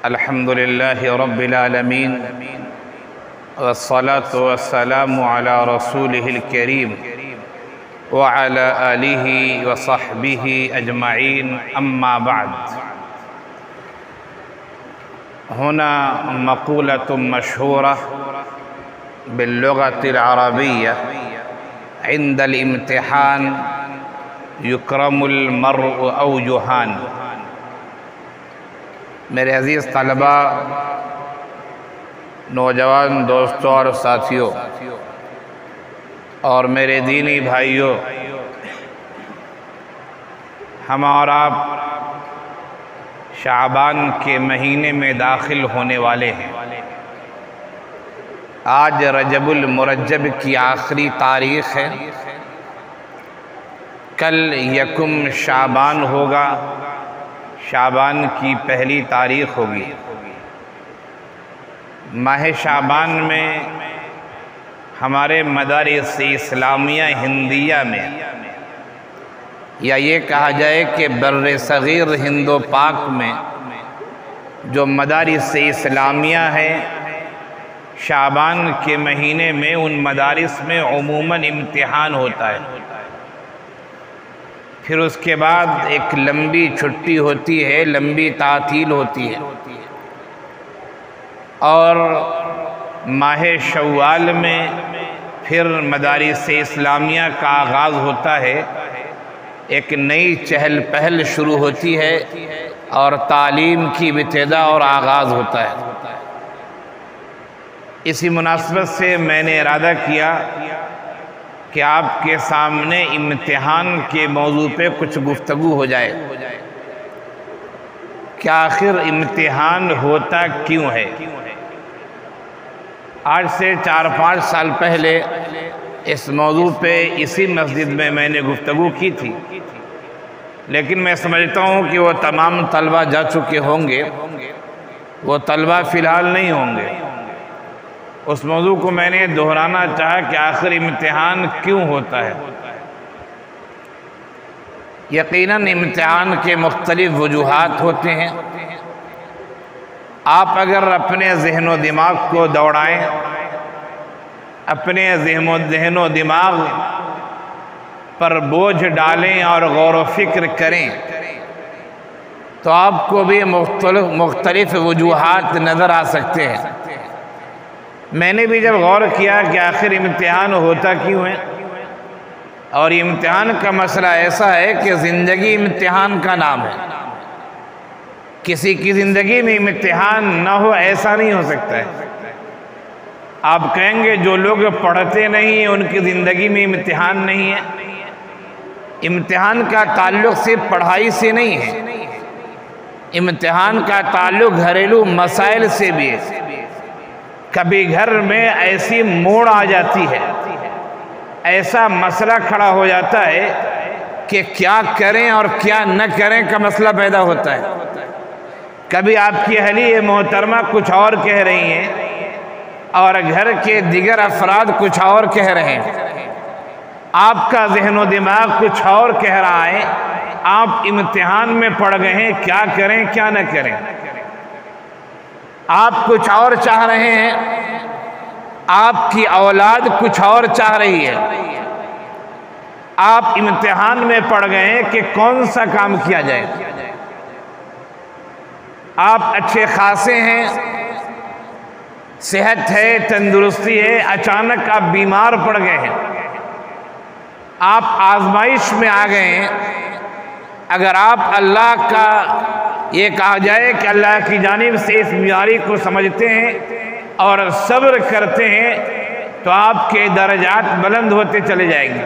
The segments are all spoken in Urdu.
الحمد لله رب العالمين والصلاة والسلام على رسوله الكريم وعلى آله وصحبه أجمعين أما بعد. هنا مقولة مشهورة باللغة العربية: عند الامتحان يكرم المرء أو يهان. میرے عزیز طلبہ، نوجوان دوستوں اور ساتھیوں اور میرے دینی بھائیوں، ہم اور آپ شعبان کے مہینے میں داخل ہونے والے ہیں. آج رجب المرجب کی آخری تاریخ ہے. کل یکم شعبان ہوگا، شعبان کی پہلی تاریخ ہوگی. ماہ شعبان میں ہمارے مدارس اسلامیہ ہندیہ میں، یا یہ کہا جائے کہ بر صغیر ہند و پاک میں جو مدارس اسلامیہ ہیں، شعبان کے مہینے میں ان مدارس میں عموماً امتحان ہوتا ہے. پھر اس کے بعد ایک لمبی چھٹی ہوتی ہے، لمبی تعطیل ہوتی ہے، اور ماہ شوال میں پھر مدارس اسلامیہ کا آغاز ہوتا ہے. ایک نئی چہل پہل شروع ہوتی ہے اور تعلیم کی ابتدا اور آغاز ہوتا ہے. اسی مناسبت سے میں نے ارادہ کیا کہ آپ کے سامنے امتحان کے موضوع پہ کچھ گفتگو ہو جائے کہ آخر امتحان ہوتا کیوں ہے. آج سے 4-5 سال پہلے اس موضوع پہ اسی مسجد میں نے گفتگو کی تھی، لیکن میں سمجھتا ہوں کہ وہ تمام طلبہ جا چکے ہوں گے، وہ طلبہ فی الحال نہیں ہوں گے. اس موضوع کو میں نے دہرانا چاہا کہ آخر امتحان کیوں ہوتا ہے. یقیناً امتحان کے مختلف وجوہات ہوتے ہیں. آپ اگر اپنے ذہن و دماغ کو دوڑائیں، اپنے ذہن و دماغ پر بوجھ ڈالیں اور غور و فکر کریں تو آپ کو بھی مختلف وجوہات نظر آ سکتے ہیں. میں نے بھی جب غور کیا کہ آخر امتحان ہوتا کیوں ہے، اور امتحان کا مسئلہ ایسا ہے کہ زندگی امتحان کا نام ہے. کسی کی زندگی میں امتحان نہ ہو ایسا نہیں ہو سکتا ہے. آپ کہیں گے جو لوگ پڑھتے نہیں ہیں ان کی زندگی میں امتحان نہیں ہے. امتحان کا تعلق صرف پڑھائی سے نہیں ہے، امتحان کا تعلق گھریلو مسائل سے بھی ہے. کبھی گھر میں ایسی موڑ آ جاتی ہے، ایسا مسئلہ کھڑا ہو جاتا ہے کہ کیا کریں اور کیا نہ کریں کا مسئلہ پیدا ہوتا ہے. کبھی آپ کی اہلیہ محترمہ کچھ اور کہہ رہی ہیں اور گھر کے دیگر افراد کچھ اور کہہ رہے ہیں. آپ کا ذہن و دماغ کچھ اور کہہ رہا ہے. آپ امتحان میں پڑ گئے ہیں، کیا کریں کیا نہ کریں. آپ کچھ اور چاہ رہے ہیں، آپ کی اولاد کچھ اور چاہ رہی ہے. آپ امتحان میں پڑ گئے ہیں کہ کون سا کام کیا جائے. آپ اچھے خاصے ہیں، صحت ہے، تندرستی ہے، اچانک آپ بیمار پڑ گئے ہیں. آپ آزمائش میں آ گئے ہیں. اگر آپ اللہ کا یہ کہا جائے کہ اللہ کی جانب سے اس بیماری کو سمجھتے ہیں اور صبر کرتے ہیں تو آپ کے درجات بلند ہوتے چلے جائیں گے.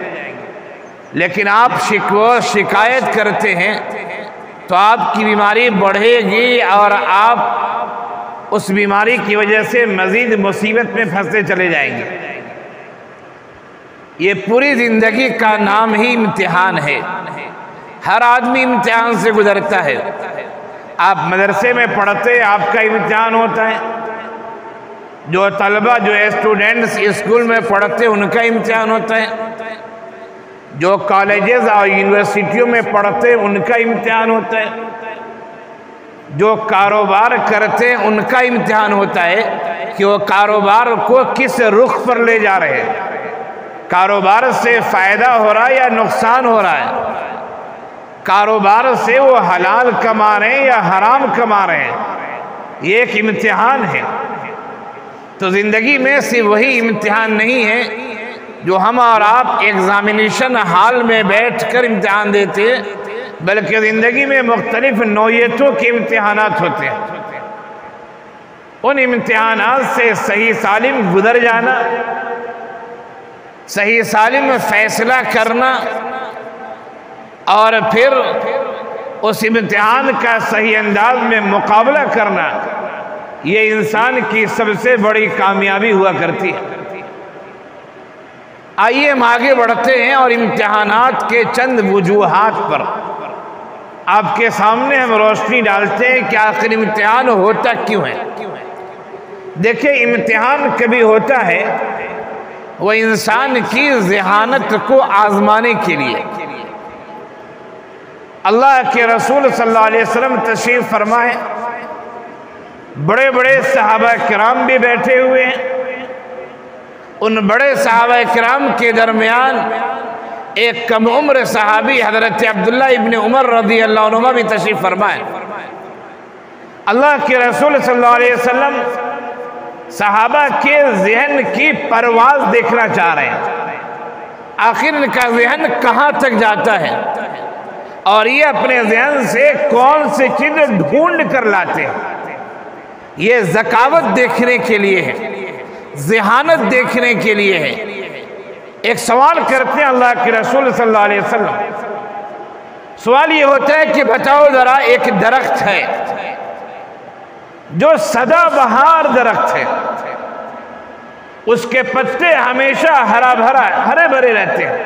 لیکن آپ شکایت کرتے ہیں تو آپ کی بیماری بڑھے گی اور آپ اس بیماری کی وجہ سے مزید مصیبت میں پھنستے چلے جائیں گے. یہ پوری زندگی کا نام ہی امتحان ہے. ہر آدمی امتحان سے گزرتا ہے. آپ مدرسے میں پڑھتے آپ کا امتحان ہوتا ہے. جو طلبہ جو اسٹوڈنٹس اسکول میں پڑھتے ان کا امتحان ہوتا ہے. جو کالجز اور یونیورسٹیوں میں پڑھتے ان کا امتحان ہوتا ہے. جو کاروبار کرتے ہیں ان کا امتحان ہوتا ہے کہ وہ کاروبار کو کس رخ پر لے جا رہے ہیں، کاروبار سے فائدہ ہو رہا ہے یا نقصان ہو رہا ہے، کاروبار سے وہ حلال کما رہے ہیں یا حرام کما رہے ہیں، یہ ایک امتحان ہے۔ تو زندگی میں صرف وہی امتحان نہیں ہے جو ہم اور آپ ایگزامینیشن ہال میں بیٹھ کر امتحان دیتے ہیں، بلکہ زندگی میں مختلف نوعیتوں کے امتحانات ہوتے ہیں۔ ان امتحانات سے صحیح سالم گزر جانا، صحیح سالم فیصلہ کرنا، اور پھر اس امتحان کا صحیح انداز میں مقابلہ کرنا، یہ انسان کی سب سے بڑی کامیابی ہوا کرتی ہے۔ آئیے ہم آگے بڑھتے ہیں اور امتحانات کے چند وجوہات پر آپ کے سامنے ہم روشنی ڈالتے ہیں کہ آخر امتحان ہوتا کیوں ہے۔ دیکھیں، امتحان کبھی ہوتا ہے وہ انسان کی ذہانت کو آزمانے کے لیے۔ اللہ کے رسول صلی اللہ علیہ وسلم تشریف فرمائے، بڑے بڑے صحابہ کرام بھی بیٹھے ہوئے ہیں، ان بڑے صحابہ کرام کے درمیان ایک کم عمر صحابی حضرت عبداللہ ابن عمر رضی اللہ عنہ بھی تشریف فرمائے۔ اللہ کے رسول صلی اللہ علیہ وسلم صحابہ کے ذہن کی پرواز دیکھنا چاہ رہے ہیں، آخر ان کا ذہن کہاں تک جاتا ہے اور یہ اپنے ذہن سے کون سی چیز ڈھونڈ کر لاتے ہیں۔ یہ ذکاوت دیکھنے کے لیے ہے، ذہانت دیکھنے کے لیے ہے۔ ایک سوال کرتے ہیں اللہ کے رسول صلی اللہ علیہ وسلم، سوال یہ ہوتا ہے کہ بتاؤ ذرا، ایک درخت ہے جو سدا بہار درخت ہے، اس کے پتے ہمیشہ ہرے بھرے رہتے ہیں،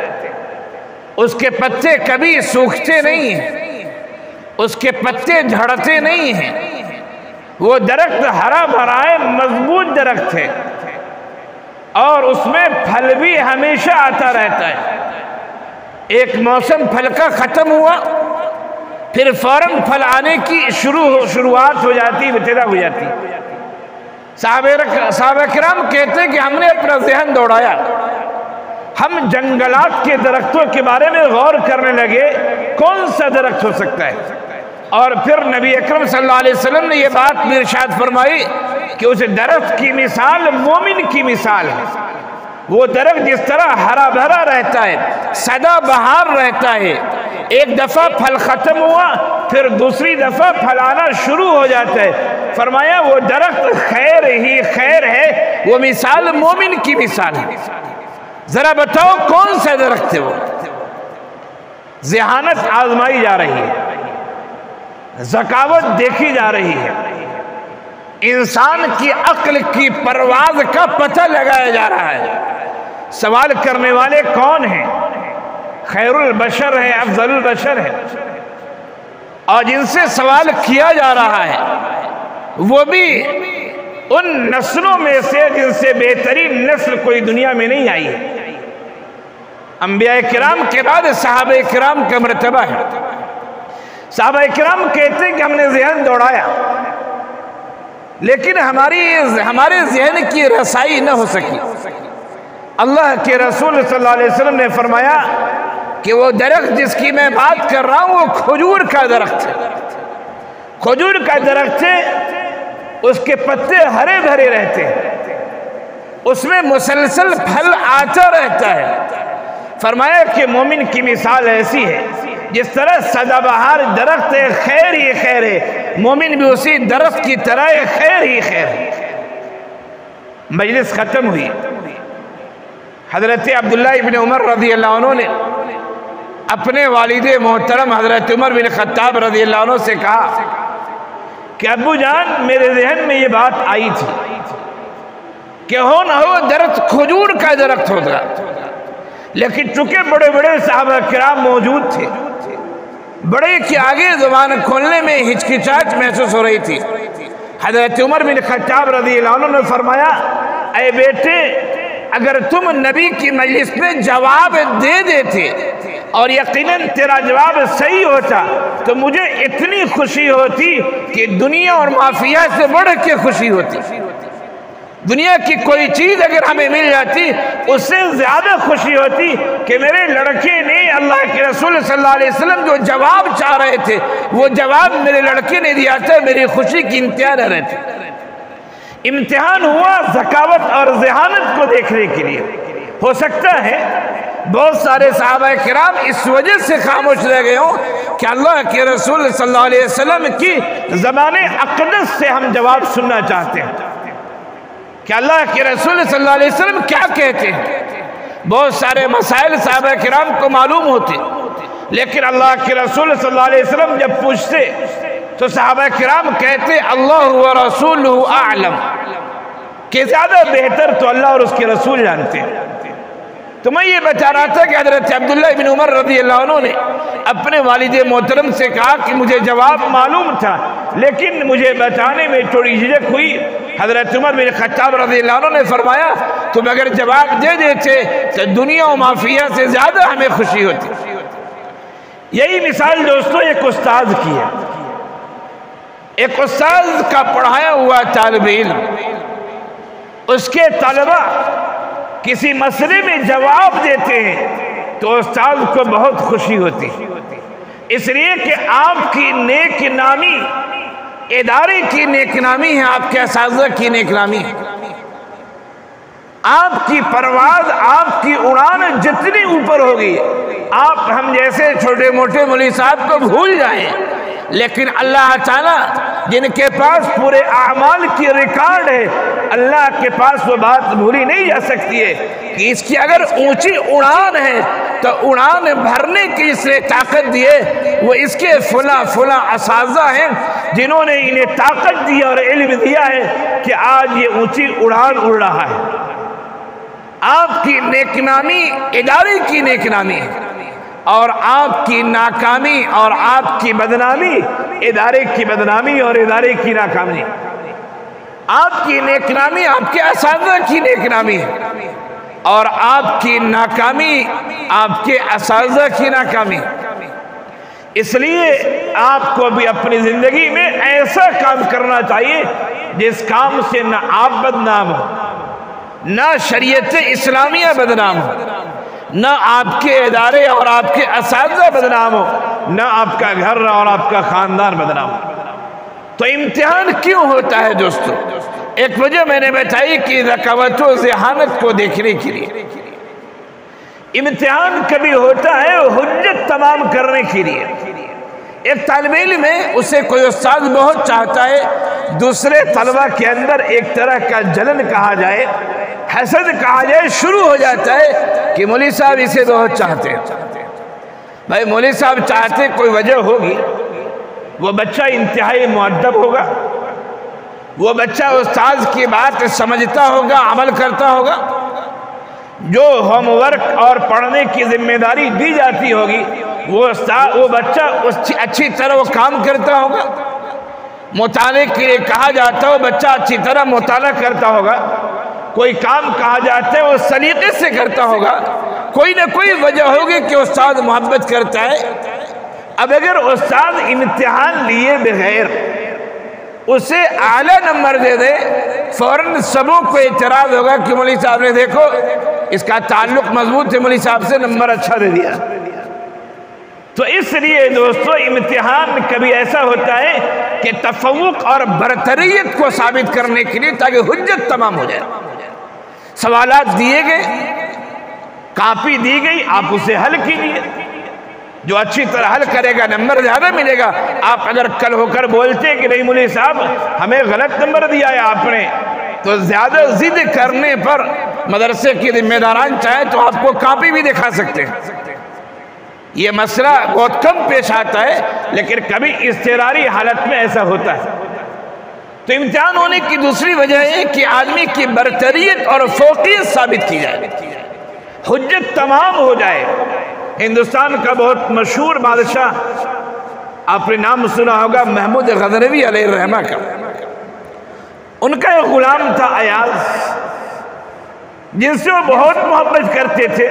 اس کے پتے کبھی سوکھتے نہیں ہیں، اس کے پتے جھڑتے نہیں ہیں، وہ درخت ہرا بھرا ہے، مضبوط درخت ہے، اور اس میں پھل بھی ہمیشہ آتا رہتا ہے۔ ایک موسم پھل کا ختم ہوا، پھر فوراً پھل آنے کی شروعات ہو جاتی، ابتدا ہو جاتی۔ صحابہ کرام کہتے ہیں کہ ہم نے اپنا ذہن دوڑایا، ہم جنگلات کے درختوں کے بارے میں غور کرنے لگے، کون سا درخت ہو سکتا ہے، اور پھر نبی اکرم صلی اللہ علیہ وسلم نے یہ بات بھی ارشاد فرمائی کہ اس درخت کی مثال مومن کی مثال ہے۔ وہ درخت جس طرح ہرا بھرا رہتا ہے، سدا بہار رہتا ہے، ایک دفعہ پھل ختم ہوا پھر دوسری دفعہ پھل آنا شروع ہو جاتا ہے، فرمایا وہ درخت خیر ہی خیر ہے، وہ مثال مومن کی مثال ہے۔ ذرا بتاؤ کون سا درخت ہے وہ؟ ذہانت آزمائی جا رہی ہے، ذکاوت دیکھی جا رہی ہے، انسان کی عقل کی پرواز کا پتہ لگایا جا رہا ہے۔ سوال کرنے والے کون ہیں؟ خیر البشر ہے، افضل البشر ہے، اور جن سے سوال کیا جا رہا ہے وہ بھی ان نسلوں میں سے جن سے بہترین نسل کوئی دنیا میں نہیں آئی ہے۔ انبیاء کرام کے بعد صحابہ کرام کا مرتبہ ہے۔ صحابہ کرام کہتے ہیں کہ ہم نے ذہن دوڑایا، لیکن ہمارے ذہن کی رسائی نہ ہو سکی۔ اللہ کے رسول صلی اللہ علیہ وسلم نے فرمایا کہ وہ درخت جس کی میں بات کر رہا ہوں وہ کھجور کا درخت ہے، کھجور کا درخت ہے، اس کے پتے ہرے بھرے رہتے ہیں، اس میں مسلسل پھل آتا رہتا ہے۔ فرمایا کہ مومن کی مثال ایسی ہے، جس طرح سدا بہار درخت ہے، خیر ہی خیر ہے، مومن بھی اسی درخت کی طرح خیر ہی خیر ہے۔ مجلس ختم ہوئی، حضرت عبداللہ ابن عمر رضی اللہ عنہ نے اپنے والد محترم حضرت عمر بن خطاب رضی اللہ عنہ سے کہا کہ ابو جان، میرے ذہن میں یہ بات آئی تھی کہ ہو نہ ہو درخت کھجور کا درخت ہوگا، لیکن چونکہ بڑے بڑے صحابہ کرام موجود تھے، بڑے کے آگے زبان کھولنے میں ہچکچاہٹ محسوس ہو رہی تھی۔ حضرت عمر بن خطاب رضی اللہ عنہ نے فرمایا، اے بیٹے، اگر تم نبی کی مجلس میں جواب دے دیتے اور یقیناً تیرا جواب صحیح ہوتا تو مجھے اتنی خوشی ہوتی کہ دنیا اور مافیا سے بڑھ کے خوشی ہوتی. دنیا کی کوئی چیز اگر ہمیں مل جاتی اس سے زیادہ خوشی ہوتی کہ میرے لڑکے نے اللہ کے رسول صلی اللہ علیہ وسلم جو جواب چاہ رہے تھے وہ جواب میرے لڑکے نے دیا تھا. میری خوشی کی انتہا نہ رہتی. امتحان ہوا ذکاوت اور ذہانت کو دیکھنے کے لیے. ہو سکتا ہے بہت سارے صحابہ کرام اس وجہ سے خاموش رہ گئے ہوں کہ اللہ کے رسول صلی اللہ علیہ وسلم کی زبان اقدس سے ہم جواب سننا چاہتے ہیں کہ اللہ کے رسول صلی اللہ علیہ وسلم کیا کہتے ہیں. بہت سارے مسائل صحابہ کرام کو معلوم ہوتے لیکن اللہ کے رسول صلی اللہ علیہ وسلم جب پوچھتے تو صحابہ کرام کہتے اللہ و رسولہ اعلم، کہ زیادہ بہتر تو اللہ اور اس کے رسول جانتے ہیں. تو میں یہ بتا رہا تھا کہ حضرت عبداللہ بن عمر رضی اللہ عنہ نے اپنے والد محترم سے کہا کہ مجھے جواب معلوم تھا لیکن مجھے بتانے میں تھوڑی جھجک ہوئی. حضرت عمر بن خطاب رضی اللہ عنہ نے فرمایا تم اگر جواب دے دیتے تو دنیا و مافیا سے زیادہ ہمیں خوشی ہوتی. یہی مثال دوستو ایک استاذ کی ہے. ایک استاذ کا پڑھایا ہوا طالب علم، اس کے طلبہ کسی مسئلے میں جواب دیتے ہیں تو استاذ کو بہت خوشی ہوتی، اس لیے کہ آپ کی نیک نامی ادارے کی نیک نامی ہے، آپ کے اساتذہ کی نیک نامی ہے. آپ کی پرواز، آپ کی اڑان جتنی اوپر ہوگی، آپ ہم جیسے چھوٹے موٹے مولوی صاحب کو بھول جائیں لیکن اللہ تعالیٰ جن کے پاس پورے اعمال کی ریکارڈ ہے، اللہ کے پاس وہ بات بھولی نہیں جا سکتی ہے کہ اس کی اگر اونچی اڑان ہے تو اڑان بھرنے کی اس نے طاقت دی ہے. وہ اس کے فلاں اساتذہ ہیں جنہوں نے انہیں طاقت دی اور علم دیا ہے کہ آج یہ اونچی اڑان اڑ رہا ہے. آپ کی نیک نامی ادارے کی نیک نامی ہے اور آپ کی ناکامی اور آپ کی بدنامی ادارے کی بدنامی اور ادارے کی ناکامی. آپ کی نیک نامی آپ کے اساتذہ کی نیک نامی ہے اور آپ کی ناکامی آپ کے اساتذہ کی ناکامی. اس لیے آپ کو بھی اپنی زندگی میں ایسا کام کرنا چاہیے جس کام سے نہ آپ بدنام ہو، نہ شریعت اسلامیہ بدنام ہو، نہ آپ کے ادارے اور آپ کے اساتذہ بدنام ہو، نہ آپ کا گھر اور آپ کا خاندان بدنام ہو. تو امتحان کیوں ہوتا ہے دوستو؟ ایک وجہ میں نے بتائی کہ ذکاوت و ذہانت کو دیکھنے کے لیے. امتحان کبھی ہوتا ہے حجت تمام کرنے کے لیے. ایک طالب علم ہے، اسے کوئی استاد بہت چاہتا ہے، دوسرے طلبہ کے اندر ایک طرح کا جلن کہا جائے، حسد کہا جائے شروع ہو جاتا ہے کہ مولوی صاحب اسے بہت چاہتے ہیں. بھائی مولوی صاحب چاہتے کوئی وجہ ہوگی. وہ بچہ انتہائی مؤدب ہوگا، وہ بچہ استاذ کی بات سمجھتا ہوگا، عمل کرتا ہوگا، جو ہوم ورک اور پڑھنے کی ذمہ داری دی جاتی ہوگی وہ بچہ اچھی طرح وہ کام کرتا ہوگا. مطالعے کے لیے کہا جاتا ہے بچہ اچھی طرح مطالعہ کرتا ہوگا. کوئی کام کہا جاتا ہے وہ سلیقے سے کرتا ہوگا. کوئی نہ کوئی وجہ ہوگی کہ استاد محبت کرتا ہے. اب اگر استاد امتحان لیے بغیر اسے اعلیٰ نمبر دے دے فوراً سبوں کو اعتراض ہوگا کہ مولوی صاحب نے دیکھو اس کا تعلق مضبوط ہے، مولوی صاحب سے نمبر اچھا دے دیا. تو اس لیے دوستو امتحان کبھی ایسا ہوتا ہے کہ تفوق اور برتریت کو ثابت کرنے کے لیے تاکہ حجت تمام ہو جائے. سوالات دیے گئے، کاپی دی گئی، آپ اسے حل کیجیے. جو اچھی طرح حل کرے گا نمبر زیادہ ملے گا. آپ اگر کل ہو کر بولتے کہ نہیں مولوی صاحب ہمیں غلط نمبر دیا ہے آپ نے، تو زیادہ ضد کرنے پر مدرسے کے ذمہ داران چاہے تو آپ کو کاپی بھی دکھا سکتے ہیں. یہ مسئلہ بہت کم پیش آتا ہے لیکن کبھی اضطراری حالت میں ایسا ہوتا ہے. تو امتحان ہونے کی دوسری وجہ ہے کہ آدمی کی برتریت اور فوقیت ثابت کی جائے، حجت تمام ہو جائے. ہندوستان کا بہت مشہور بادشاہ، آپ نے نام سنا ہوگا محمود غزنوی علیہ الرحمہ کا. ان کا ایک غلام تھا ایاز، جن سے وہ بہت محبت کرتے تھے.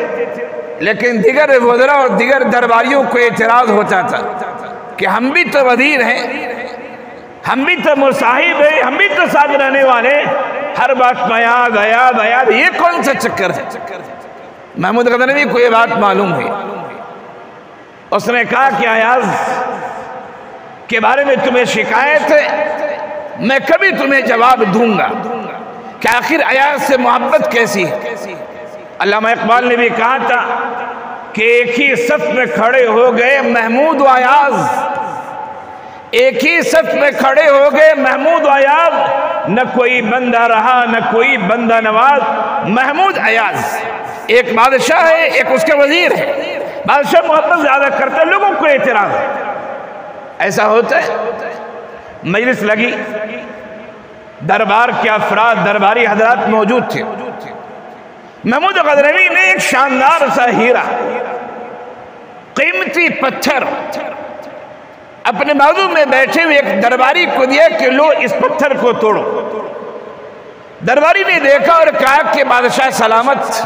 لیکن دیگر وزراء اور دیگر درباریوں کو اعتراض ہوتا تھا کہ ہم بھی تو وزیر ہیں، ہم بھی تو مصاحب ہیں، ہم بھی تو ساتھ رہنے والے، ہر بات بیاد بیاد بیاد، یہ کون سا چکر ہے؟ محمود غزنوی کو یہ بات معلوم ہوئی، اس نے کہا کہ ایاز کے بارے میں تمہیں شکایت ہے، میں کبھی تمہیں جواب دوں گا کہ آخر ایاز سے محبت کیسی ہے۔ علامہ اقبال نے بھی کہا تھا کہ ایک ہی صف میں کھڑے ہو گئے محمود و ایاز، ایک ہی صف میں کھڑے ہو گئے محمود و ایاز، نہ کوئی بندہ رہا نہ کوئی بندہ نواز۔ محمود ایاز ایک بادشاہ ہے، ایک اس کے وزیر ہے، بادشاہ محبت زیادہ کرتا ہے، لوگوں کو اعتراض ہے۔ ایسا ہوتا ہے، مجلس لگی، دربار کے افراد، درباری حضرات موجود تھے۔ محمود غزنوی نے ایک شاندار سا ہیرا، قیمتی پتھر اپنے بازو میں بیٹھے ہوئے ایک درباری کو دیا کہ لو اس پتھر کو توڑو۔ درباری نے دیکھا اور کہا کہ بادشاہ سلامت،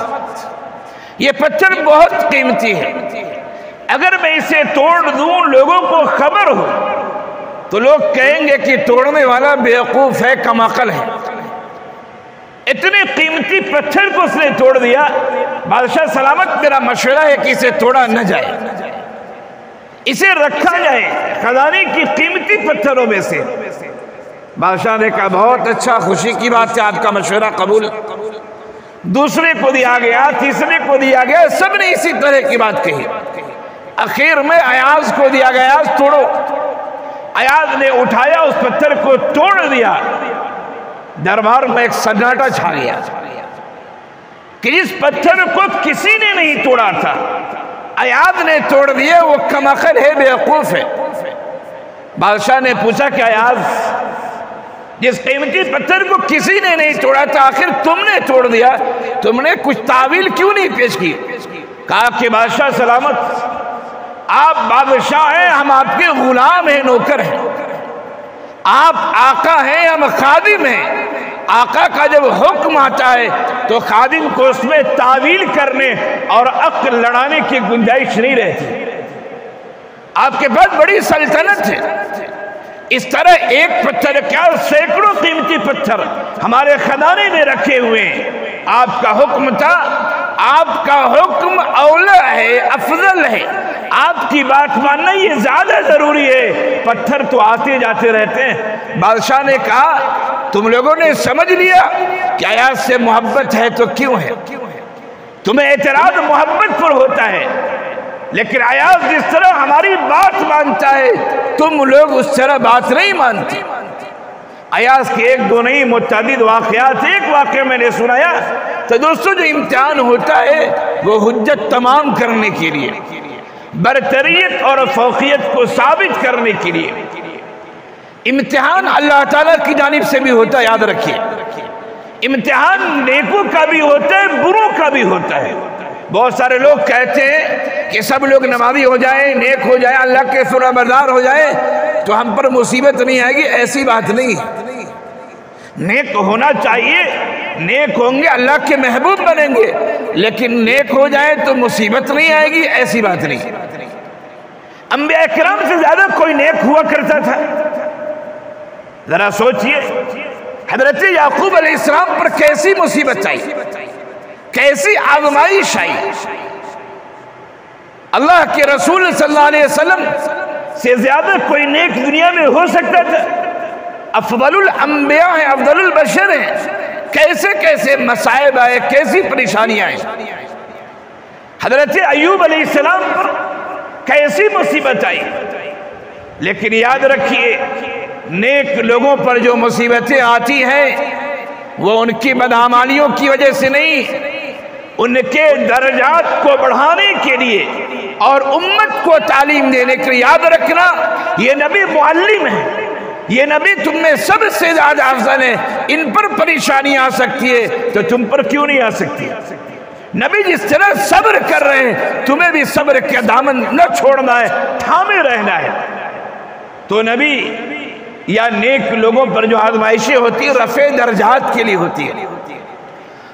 یہ پتھر بہت قیمتی ہے، اگر میں اسے توڑ دوں لوگوں کو خبر ہو تو لوگ کہیں گے کہ توڑنے والا بیوقوف ہے، کم عقل ہے۔ اتنے قیمتی پتھر کو اس نے توڑ دیا۔ بادشاہ سلامت، میرا مشورہ ہے کہ اسے توڑا نہ جائے، اسے رکھا جائے خزانے کی قیمتی پتھروں میں سے۔ بادشاہ نے کہا بہت اچھا، خوشی کی بات ہے، آپ کا مشورہ قبول۔ دوسرے کو دیا گیا، تیسرے کو دیا گیا، سب نے اسی طرح کی بات کہی۔ اخیر میں ایاز کو دیا گیا، ایاز توڑو۔ ایاز نے اٹھایا، اس پتھر کو توڑ دیا۔ دربار میں ایک سناٹا چھا گیا کہ جس پتھر کو کسی نے نہیں توڑا تھا ایاز نے توڑ دیا، وہ کم عقل ہے، بیوقوف ہے۔ بادشاہ نے پوچھا کہ ایاز، جس قیمتی پتھر کو کسی نے نہیں توڑا تھا آخر تم نے توڑ دیا، تم نے کچھ تعویل کیوں نہیں پیش کی؟ کہا کہ بادشاہ سلامت، آپ بادشاہ ہیں، ہم آپ کے غلام ہیں، نوکر ہیں۔ آپ آقا ہیں، ہم خادم ہیں۔ آقا کا جب حکم آتا ہے تو خادم کو اس میں تعویل کرنے اور عقل لڑانے کی گنجائش نہیں رہتی۔ آپ کے پاس بڑی سلطنت ہے، اس طرح ایک پتھر کیا سینکڑوں قیمتی پتھر ہمارے خزانے میں رکھے ہوئے ہیں۔ آپ کا حکم تھا، آپ کا حکم اولا ہے، افضل ہے، آپ کی بات ماننا یہ زیادہ ضروری ہے، پتھر تو آتے جاتے رہتے ہیں۔ بادشاہ نے کہا تم لوگوں نے سمجھ لیا کہ ایاز سے محبت ہے تو کیوں ہے؟ تمہیں اعتراض محبت پر ہوتا ہے، لیکن ایاز جس طرح ہماری بات مانتا ہے تم لوگ اس طرح بات نہیں مانتے۔ ایاز کے ایک دو نہیں متعدد واقعات، ایک واقعہ میں نے سنایا تو دوستوں جو امتحان ہوتا ہے وہ حجت تمام کرنے کے لیے، برتریت اور فوقیت کو ثابت کرنے کے لیے امتحان اللہ تعالیٰ کی جانب سے بھی ہوتا ہے، یاد رکھیے۔ امتحان نیکوں کا بھی ہوتا ہے، بروں کا بھی ہوتا ہے۔ بہت سارے لوگ کہتے ہیں کہ سب لوگ نمازی ہو جائیں، نیک ہو جائیں، اللہ کے فرما بردار ہو جائیں تو ہم پر مصیبت نہیں آئے گی، ایسی بات نہیں ہے۔ نیک ہونا چاہیے، نیک ہوں گے اللہ کے محبوب بنیں گے، لیکن نیک ہو جائے تو مصیبت نہیں آئے گی، ایسی بات نہیں۔ انبیاء کرام سے زیادہ کوئی نیک ہوا کرتا تھا؟ ذرا سوچئے، حضرت یعقوب علیہ السلام پر کیسی مصیبت آئی، کیسی آزمائش آئی۔ اللہ کے رسول صلی اللہ علیہ وسلم سے زیادہ کوئی نیک دنیا میں ہو سکتا تھا؟ افضل الانبیاء ہیں، افضل البشر ہیں، کیسے کیسے مصائب آئے، کیسی پریشانیاں آئیں۔ حضرت ایوب علیہ السلام پر کیسی مصیبت آئی، لیکن یاد رکھیے نیک لوگوں پر جو مصیبتیں آتی ہیں وہ ان کی بدعمالیوں کی وجہ سے نہیں، ان کے درجات کو بڑھانے کے لیے اور امت کو تعلیم دینے کے لیے۔ یاد رکھنا یہ نبی معلم ہے، یہ نبی تم میں سب سے زیادہ افضل ہے، ان پر پریشانی آ سکتی ہے تو تم پر کیوں نہیں آ سکتی؟ نبی جس طرح صبر کر رہے ہیں تمہیں بھی صبر کا دامن نہ چھوڑنا ہے، تھامے رہنا ہے۔ تو نبی یا نیک لوگوں پر جو آزمائشیں ہوتی ہیں رفع درجات کے لیے ہوتی ہے۔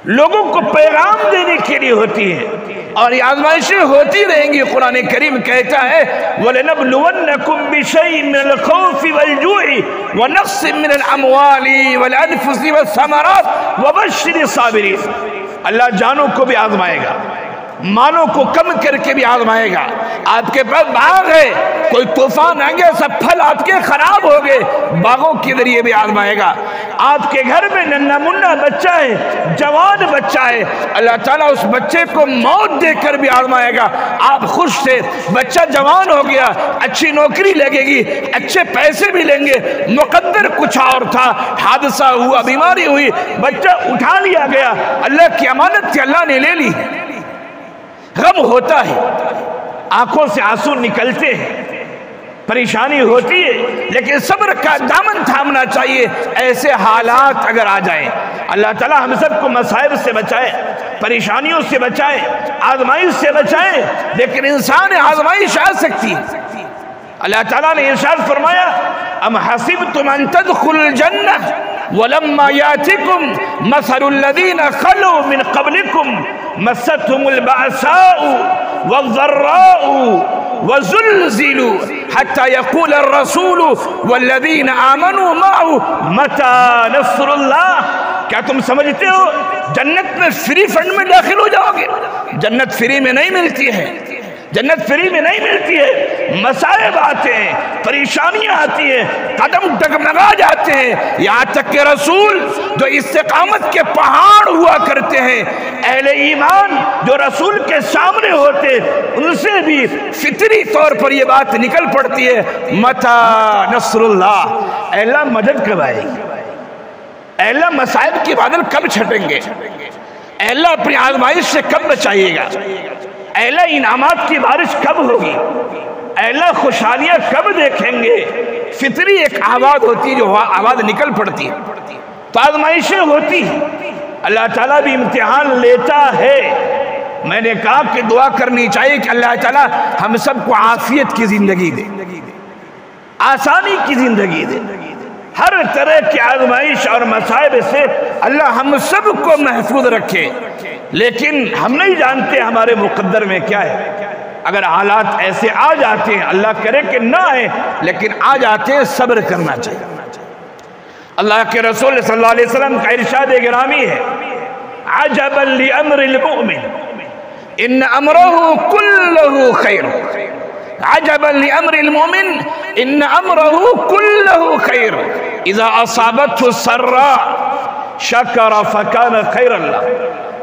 لوگوں کو پیغام دینے کے لیے ہوتی ہے، اور یہ آزمائشیں ہوتی رہیں گی۔ قرآن کریم کہتا ہے وَلَنَبْلُوَنَّكُمْ بِشَيْءٍ مِّنَ الْخَوْفِ وَالْجُوعِ وَنَقْصٍ مِّنَ الْأَمْوَالِ وَالْأَنفُسِ وَالثَّمَرَاتِ وَبَشِّرِ الصَّابِرِينَ۔ اللہ جانوں کو بھی آزمائے گا، مالوں کو کم کر کے بھی آزمائے گا۔ آپ کے پاس باغ ہے، کوئی طوفان آ گیا، سب پھل آپ کے خراب ہو گئے، باغوں کے ذریعے بھی آزمائے گا۔ آپ کے گھر میں ننھا منھا بچہ ہے، جوان بچہ ہے، اللہ تعالیٰ اس بچے کو موت دے کر بھی آزمائے گا۔ آپ خوش تھے، بچہ جوان ہو گیا، اچھی نوکری لگے گی، اچھے پیسے بھی لیں گے، مقدر کچھ اور تھا، حادثہ ہوا، بیماری ہوئی، بچہ اٹھا لیا گیا، اللہ کی امانت تھی، اللہ نے لے لی۔ غم ہوتا ہے، آنکھوں سے آنسو نکلتے ہیں، پریشانی ہوتی ہے، لیکن صبر کا دامن تھامنا چاہیے۔ ایسے حالات اگر آ جائیں، اللہ تعالیٰ ہم سب کو مصائب سے بچائے، پریشانیوں سے بچائے، آزمائش سے بچائے، لیکن انسان آزمائش آ سکتی ہے۔ اللہ تعالیٰ نے ارشاد فرمایا ام حسبتم ان تدخلوا الجنہ ولما یاتکم مثل الذین خلوا من قبلکم مستهم البأساء والضراء وزلزلوا حتى يقول الرسول والذین آمنوا معه متى نصر اللہ۔ کیا تم سمجھتے ہو جنت میں فری فنڈ میں داخل ہو جاؤ گے؟ جنت فری میں نہیں ملتی ہے، جنت فری میں نہیں ملتی ہے، مصائب آتے ہیں، پریشانیاں آتی ہیں، قدم ڈگمگا جاتے ہیں، یہاں تک کہ رسول جو استقامت کے پہاڑ ہوا کرتے ہیں، اہل ایمان جو رسول کے سامنے ہوتے، ان سے بھی فطری طور پر یہ بات نکل پڑتی ہے متی نصر اللہ، اے اللہ مدد کب آئے گی، اے اللہ مصائب کی بادل کب چھٹیں گے، اے اللہ اپنی آزمائش سے کب بچائیے گا، اے اللہ انعامات کی بارش کب ہوگی، اے اللہ خوشحالیاں کب دیکھیں گے۔ فطری ایک آواز ہوتی ہے جو آواز نکل پڑتی ہے، تو آزمائشیں ہوتی ہیں، اللہ تعالیٰ بھی امتحان لیتا ہے۔ میں نے کہا کہ دعا کرنی چاہیے کہ اللہ تعالیٰ ہم سب کو عافیت کی زندگی دے، آسانی کی زندگی دے، ہر طرح کی آزمائش اور مصائب سے اللہ ہم سب کو محفوظ رکھے۔ لیکن ہم نہیں جانتے ہمارے مقدر میں کیا ہے، اگر حالات ایسے آ جاتے ہیں، اللہ کرے کہ نہ آئے، لیکن آ جاتے ہیں، صبر کرنا چاہیے۔ اللہ کے رسول صلی اللہ علیہ وسلم کا ارشاد گرامی ہے عجبا لامر المؤمن ان امرہ کلہ خیر، عجبا لامر المؤمن ان امرہ کلہ خیر، اذا اصابته السراء شکر فکان خیر اللہ،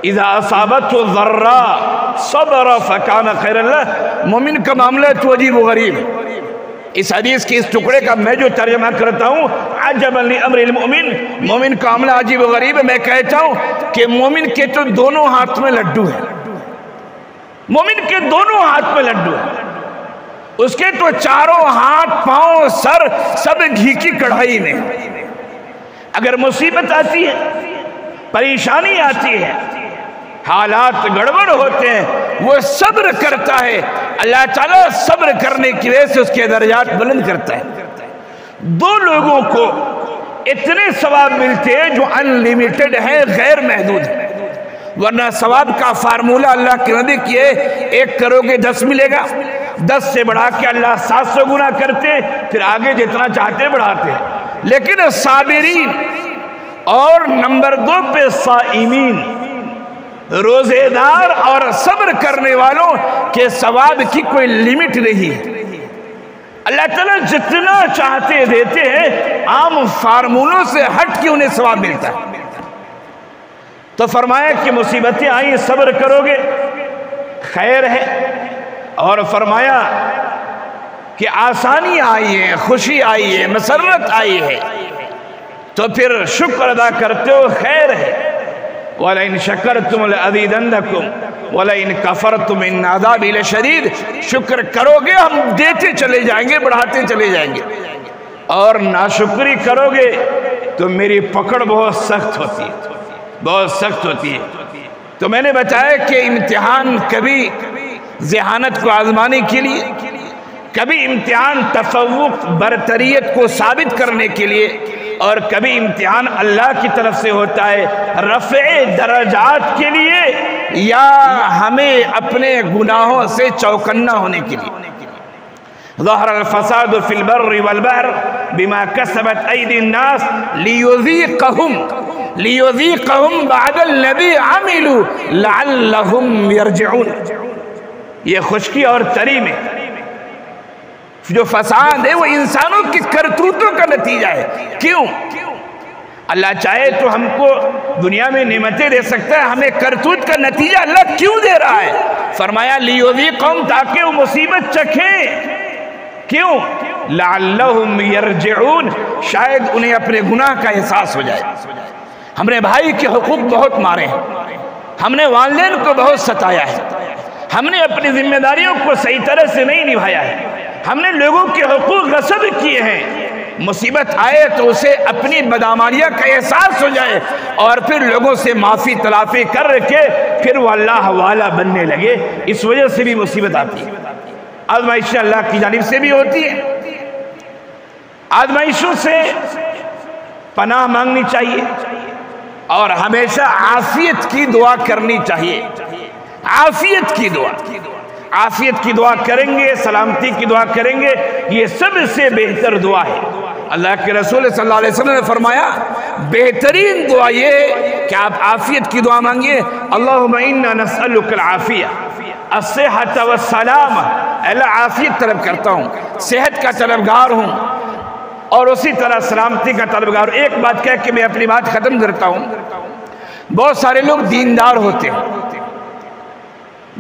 اذا اصابته الضراء صبر فکان خیر اللہ۔ مومن کا معاملہ تو عجیب و غریب، اس حدیث کی اس ٹکڑے کا میں جو ترجمہ کرتا ہوں عجبا لامر المؤمن، مومن کا معاملہ عجیب و غریب ہے۔ میں کہتا ہوں کہ مومن کے تو دونوں ہاتھ میں لڈو ہیں، مومن کے دونوں ہاتھ میں لڈو ہیں، اس کے تو چاروں ہاتھ پاؤں سر سب گھی کی کڑھائی میں۔ اگر مصیبت آتی ہے، پریشانی آتی ہے، حالات گڑبڑ ہوتے ہیں، وہ صبر کرتا ہے، اللہ تعالیٰ صبر کرنے کی وجہ سے اس کے درجات بلند کرتا ہے۔ دو لوگوں کو اتنے ثواب ملتے ہیں جو انلیمیٹڈ ہیں، غیر محدود ہیں، ورنہ ثواب کا فارمولہ اللہ کے نبی کی ہے 1 کرو گے 10 ملے گا، 10 سے بڑھا کے اللہ 700 گنا کرتے، پھر آگے جتنا چاہتے بڑھاتے ہیں۔ لیکن صابرین اور نمبر 2 پہ صائمین، روزے دار اور صبر کرنے والوں کے ثواب کی کوئی لیمٹ نہیں ہے، اللہ تعالیٰ جتنا چاہتے دیتے ہیں، عام فارمولوں سے ہٹ کے انہیں ثواب ملتا ہے۔ تو فرمایا کہ مصیبتیں آئیں صبر کرو گے خیر ہے، اور فرمایا کہ آسانی آئی ہے، خوشی آئی ہے، مسرت آئی ہے، تو پھر شکر ادا کرتے ہو خیر ہے۔ وَلَئِن شَكَرْتُمْ لَأَزِيدَنَّكُمْ وَلَئِن كَفَرْتُمْ إِنَّ عَذَابِي لَشَدِيدٌ، شکر کرو گے ہم دیتے چلے جائیں گے، بڑھاتے چلے جائیں گے، اور ناشکری کرو گے تو میری پکڑ بہت سخت ہوتی ہے، بہت سخت ہوتی ہے۔ تو میں نے بتایا کہ امتحان کبھی ذہانت کو آزمانے کے لیے، کبھی امتحان تفوق برتریت کو ثابت کرنے کے لیے، اور کبھی امتحان اللہ کی طرف سے ہوتا ہے رفع درجات کے لیے یا ہمیں اپنے گناہوں سے چوکنا ہونے کے لیے۔ ظہر الفساد فی البر والبحر بما کسبت ایدی الناس لیذیقہم بعد الذی عملوا لعلہم یرجعون۔ یہ خشکی اور تری میں جو فساد ہے وہ انسانوں کی کرتوتوں کا نتیجہ ہے۔ کیوں؟ اللہ چاہے تو ہم کو دنیا میں نعمتیں دے سکتا ہے، ہمیں کرتوت کا نتیجہ اللہ کیوں دے رہا ہے؟ فرمایا لیذیقہم، تاکہ وہ مصیبت چکھیں۔ کیوں؟ لعلہم یرجعون، شاید انہیں اپنے گناہ کا احساس ہو جائے۔ ہم نے بھائی کے حقوق بہت مارے ہیں، ہم نے والدین کو بہت ستایا ہے، ہم نے اپنی ذمہ داریوں کو صحیح طرح سے نہیں نبھایا ہے، ہم نے لوگوں کے حقوق غصب کیے ہیں۔ مصیبت آئے تو اسے اپنی بدعمالیہ کا احساس ہو جائے اور پھر لوگوں سے معافی تلافی کر کے پھر وہ اللہ والا بننے لگے۔ اس وجہ سے بھی مصیبت آتی ہے۔ آزمائشیں اللہ کی جانب سے بھی ہوتی ہے، آزمائشوں سے پناہ مانگنی چاہیے اور ہمیشہ عافیت کی دعا کرنی چاہیے۔ عافیت کی دعا، عافیت کی دعا کریں گے، سلامتی کی دعا کریں گے، یہ سب سے بہتر دعا ہے۔ اللہ کے رسول صلی اللہ علیہ وسلم نے فرمایا بہترین دعا یہ کہ آپ عافیت کی دعا مانگیے۔ اللہم انا نسألک العافیہ الصحۃ والسلامہ، اللہ عافیت طلب کرتا ہوں، صحت کا طلبگار ہوں اور اسی طرح سلامتی کا طلبگار ہوں۔ ایک بات کہہ کہ میں اپنی بات ختم کرتا ہوں۔ بہت سارے لوگ دیندار ہوتے ہیں،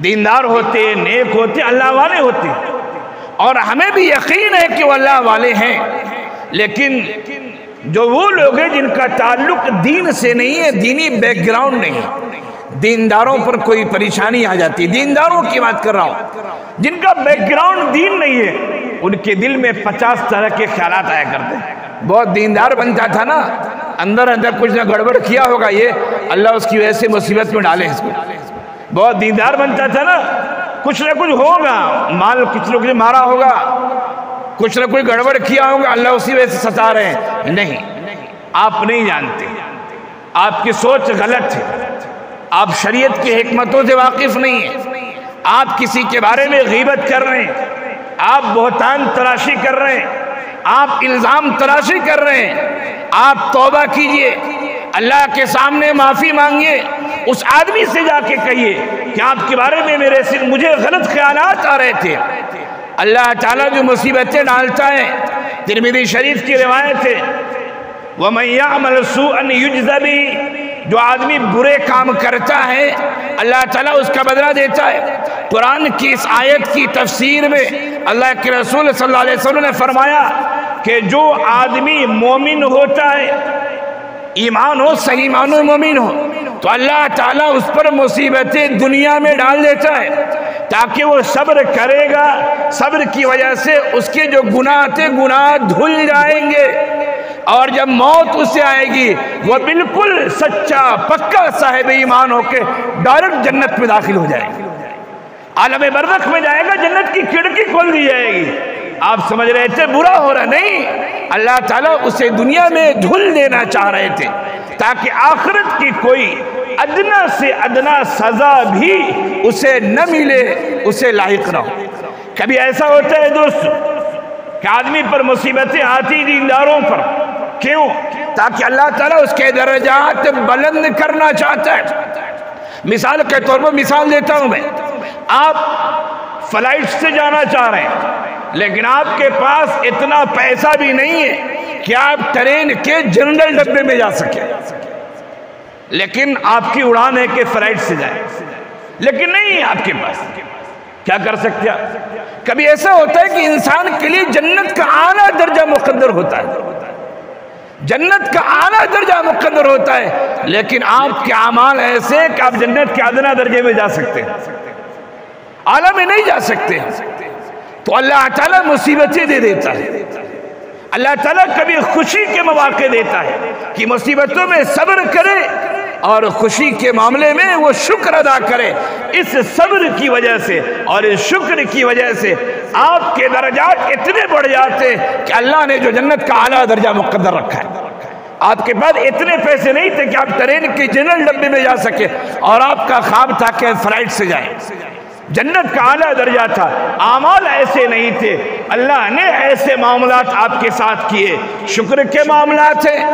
دیندار ہوتے، نیک ہوتے، اللہ والے ہوتے، اور ہمیں بھی یقین ہے کہ وہ اللہ والے ہیں، لیکن جو وہ لوگ ہیں جن کا تعلق دین سے نہیں ہے، دینی بیک گراؤنڈ نہیں ہے، دینداروں پر کوئی پریشانی آ جاتی ہے، دینداروں کی بات کر رہا ہوں، جن کا بیک گراؤنڈ دین نہیں ہے، ان کے دل میں 50 طرح کے خیالات آیا کرتے ہیں۔ بہت دیندار بنتا تھا نا، اندر اندر کچھ نہ گڑبڑ کیا ہوگا، یہ اللہ اس کی وجہ سے مصیبت میں ڈالے اس کو۔ بہت دیندار بنتا تھا نا، کچھ نہ کچھ ہوگا، مال کچھ لوگ نے مارا ہوگا، کچھ نہ کوئی گڑبڑ کیا ہوگا، اللہ اسی وجہ سے ستا رہے ہیں۔ نہیں، آپ نہیں جانتے، آپ کی سوچ غلط ہے، آپ شریعت کی حکمتوں سے واقف نہیں ہیں، آپ کسی کے بارے میں غیبت کر رہے ہیں، آپ بہتان تراشی کر رہے ہیں، آپ الزام تراشی کر رہے ہیں۔ آپ توبہ کیجئے، اللہ کے سامنے معافی مانگیے، اس آدمی سے جا کے کہیے کہ آپ کے بارے میں مجھے غلط خیالات آ رہے تھے۔ اللہ تعالیٰ جو مصیبتیں ڈالتا ہے، ترمذی شریف کی روایت ہے، وَمَن يَعْمَلْ سُوءًا يُجْزَ بِهِ، جو آدمی برے کام کرتا ہے اللہ تعالیٰ اس کا بدلہ دیتا ہے۔ قرآن کی اس آیت کی تفسیر میں اللہ کے رسول صلی اللہ علیہ وسلم نے فرمایا کہ جو آدمی مومن ہوتا ہے، ایمان ہو، صحیح معنوں میں مومن ہو، تو اللہ تعالیٰ اس پر مصیبتیں دنیا میں ڈال دیتا ہے تاکہ وہ صبر کرے گا، صبر کی وجہ سے اس کے جو گناہ تھے گناہ دھل جائیں گے، اور جب موت اسے آئے گی وہ بالکل سچا پکا صاحب ایمان ہو کے ڈائریکٹ جنت میں داخل ہو جائے گی، عالم برزخ میں جائے گا، جنت کی کھڑکی کھول دی جائے گی۔ آپ سمجھ رہے تھے برا ہو رہا، نہیں، اللہ تعالیٰ اسے دنیا میں دھل دینا چاہ رہے تھے تاکہ آخرت کی کوئی ادنا سے ادنا سزا بھی اسے نہ ملے، اسے لاحق نہ ہو۔ کبھی ایسا ہوتا ہے دوست کہ آدمی پر مصیبتیں آتی دینداروں پر، کیوں؟ تاکہ اللہ تعالیٰ اس کے درجات بلند کرنا چاہتا ہے۔ مثال کے طور پر مثال دیتا ہوں میں، آپ فلائٹ سے جانا چاہ رہے ہیں لیکن آپ کے پاس اتنا پیسہ بھی نہیں ہے کہ آپ ٹرین کے جنرل ڈبے میں جا سکیں، لیکن آپ کی اڑان ہے کہ فلائٹ سے جائیں، لیکن نہیں ہے آپ کے پاس، کیا کر سکتے ہیں؟ کبھی ایسا ہوتا ہے کہ انسان کے لیے جنت کا اعلیٰ درجہ مقدر ہوتا ہے، جنت کا اعلیٰ درجہ مقدر ہوتا ہے، لیکن آپ کے اعمال ایسے کہ آپ جنت کے ادنا درجے میں جا سکتے ہیں، اعلیٰ میں نہیں جا سکتے، تو اللہ تعالیٰ مصیبتیں دے دیتا ہے۔ اللہ تعالیٰ کبھی خوشی کے مواقع دیتا ہے کہ مصیبتوں میں صبر کرے اور خوشی کے معاملے میں وہ شکر ادا کرے۔ اس صبر کی وجہ سے اور اس شکر کی وجہ سے آپ کے درجات اتنے بڑھ جاتے کہ اللہ نے جو جنت کا اعلیٰ درجہ مقدر رکھا ہے آپ کے پاس اتنے پیسے نہیں تھے کہ آپ ٹرین کی جنرل ڈبے میں جا سکے، اور آپ کا خواب تھا کہ فلائٹ سے جائیں۔ جنت کا اعلیٰ درجہ تھا، اعمال ایسے نہیں تھے، اللہ نے ایسے معاملات آپ کے ساتھ کیے۔ شکر کے معاملات ہیں،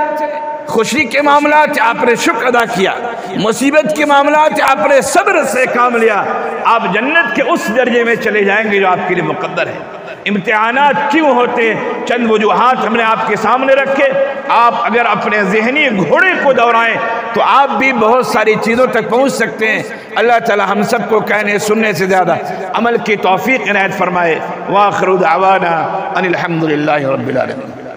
خوشی کے معاملات آپ نے شکر ادا کیا، مصیبت کے معاملات آپ نے صبر سے کام لیا، آپ جنت کے اس درجے میں چلے جائیں گے جو آپ کے لیے مقدر ہے۔ امتحانات کیوں ہوتے ہیں؟ چند وجوہات ہم نے آپ کے سامنے رکھے۔ آپ اگر اپنے ذہنی گھوڑے کو دوڑائیں تو آپ بھی بہت ساری چیزوں تک پہنچ سکتے ہیں۔ اللہ تعالی ہم سب کو کہنے سننے سے زیادہ عمل کی توفیق عنایت فرمائے۔ وآخر دعوانا ان الحمد للہ رب العالمین۔